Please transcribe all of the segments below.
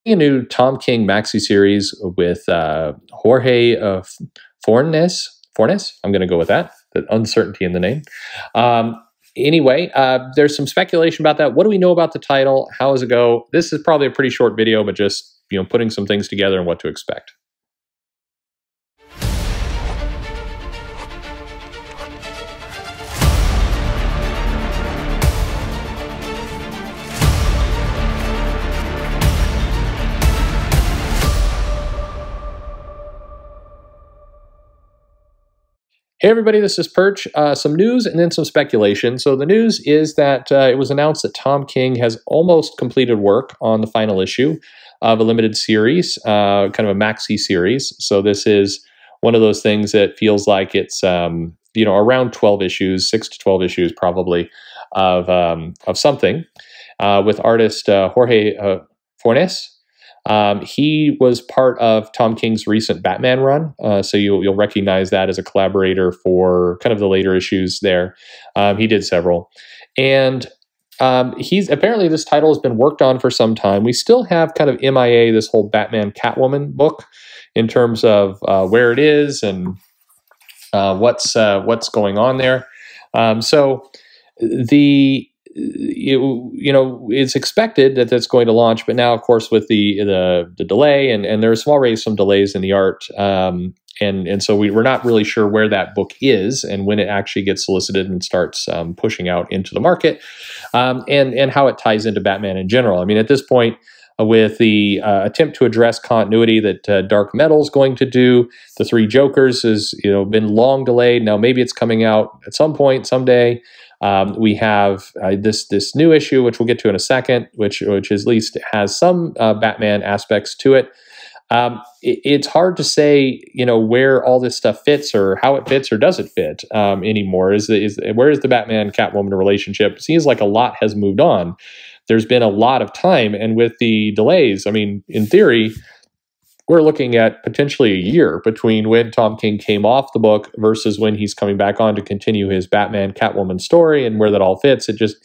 A new Tom King maxi series with Jorge Fornes. Fornes, I'm going to go with that. The uncertainty in the name. Anyway, there's some speculation about that. What do we know about the title? How does it go? This is probably a pretty short video, but just putting some things together and what to expect. Hey everybody, this is Perch. Some news and then some speculation. So the news is that it was announced that Tom King has almost completed work on the final issue of a limited series, kind of a maxi series. So this is one of those things that feels like it's around 12 issues, 6 to 12 issues probably of something with artist Jorge Fornes. He was part of Tom King's recent Batman run, so you'll recognize that as a collaborator for kind of the later issues there. He did several. And he's apparently this title has been worked on for some time. We still have kind of MIA, this whole Batman Catwoman book, in terms of where it is and what's going on there. So it's expected that that's going to launch, but now, of course, with the delay and there's already some delays in the art, and so we're not really sure where that book is and when it actually gets solicited and starts pushing out into the market, and how it ties into Batman in general. I mean, at this point, with the attempt to address continuity that Dark Metal's going to do, the Three Jokers has been long delayed. Now maybe it's coming out at some point someday. We have this new issue, which we'll get to in a second, which at least has some Batman aspects to it. It's hard to say, where all this stuff fits or how it fits or doesn't fit anymore. Where is the Batman Catwoman relationship? It seems like a lot has moved on. There's been a lot of time, and with the delays, I mean, in theory, we're looking at potentially a year between when Tom King came off the book versus when he's coming back on to continue his Batman Catwoman story, and where that all fits. It just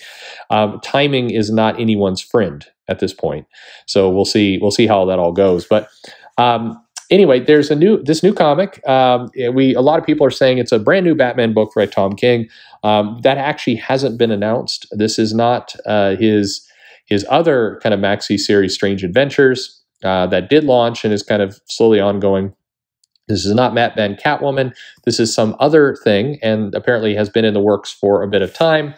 timing is not anyone's friend at this point. So we'll see how that all goes. But anyway, there's this new comic. A lot of people are saying it's a brand new Batman book by Tom King. That actually hasn't been announced. This is not his other kind of maxi series, Strange Adventures, that did launch and is kind of slowly ongoing. This is not Batman Catwoman. This is some other thing, and apparently has been in the works for a bit of time.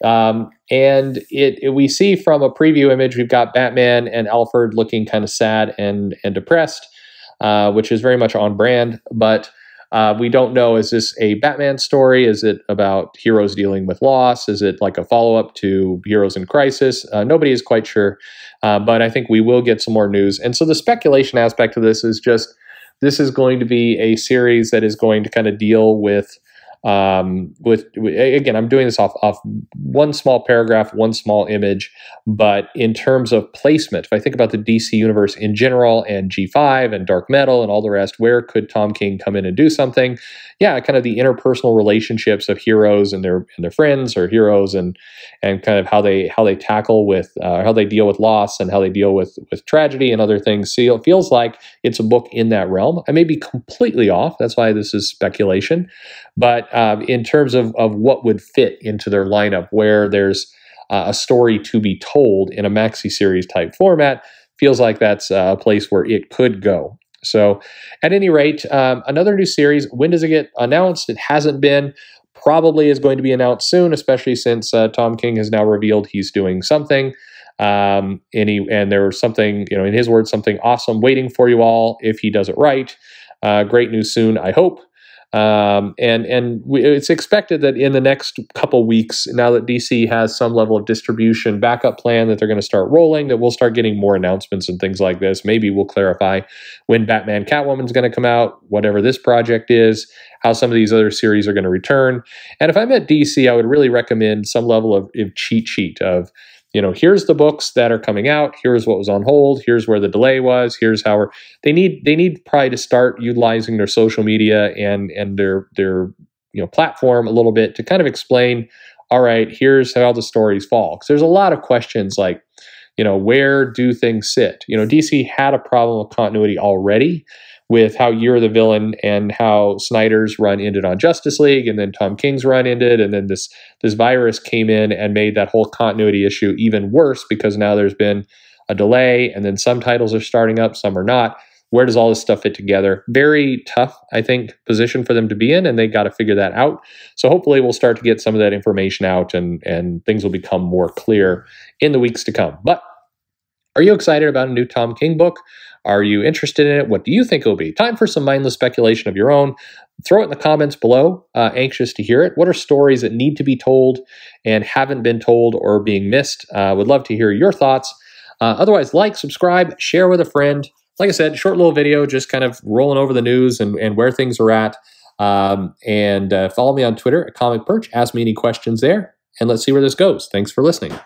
And we see from a preview image, we've got Batman and Alfred looking kind of sad and depressed, which is very much on brand. But we don't know, is this a Batman story? Is it about heroes dealing with loss? Is it like a follow-up to Heroes in Crisis? Nobody is quite sure, but I think we will get some more news. And so the speculation aspect of this is just, this is going to be a series that is going to kind of deal with again, I'm doing this off one small paragraph, one small image, but in terms of placement, if I think about the DC universe in general and G5 and Dark Metal and all the rest, where could Tom King come in and do something? Yeah, kind of the interpersonal relationships of heroes and their friends, or heroes and kind of how they tackle with how they deal with loss and how they deal with tragedy and other things. So it feels like it's a book in that realm. I may be completely off. That's why this is speculation. But in terms of what would fit into their lineup, where there's a story to be told in a maxi series type format, feels like that's a place where it could go. So at any rate, another new series. When does it get announced? It hasn't been. Probably is going to be announced soon, especially since Tom King has now revealed he's doing something. And there's something, in his words, something awesome waiting for you all if he does it right. Great news soon, I hope. It's expected that in the next couple weeks, now that DC has some level of distribution backup plan that they're going to start rolling, that we'll start getting more announcements and things like this. Maybe we'll clarify when Batman Catwoman's going to come out, whatever this project is, how some of these other series are going to return. And if I'm at DC, I would really recommend some level of cheat sheet of, here's the books that are coming out. Here's what was on hold. Here's where the delay was. Here's how they need probably to start utilizing their social media and their platform a little bit to kind of explain, all right, here's how the stories fall. Because there's a lot of questions like, where do things sit? DC had a problem with continuity already with how You're the Villain and how Snyder's run ended on Justice League, and then Tom King's run ended, and then this virus came in and made that whole continuity issue even worse because now there's been a delay, and then some titles are starting up, some are not. Where does all this stuff fit together? Very tough, I think, position for them to be in, and they got to figure that out. So hopefully we'll start to get some of that information out, and things will become more clear in the weeks to come. But are you excited about a new Tom King book? Are you interested in it? What do you think it'll be? Time for some mindless speculation of your own. Throw it in the comments below. Anxious to hear it. What are stories that need to be told and haven't been told or being missed? Would love to hear your thoughts. Otherwise, like, subscribe, share with a friend. Like I said, short little video, just kind of rolling over the news and where things are at. And follow me on Twitter at Comic Perch. Ask me any questions there, and let's see where this goes. Thanks for listening.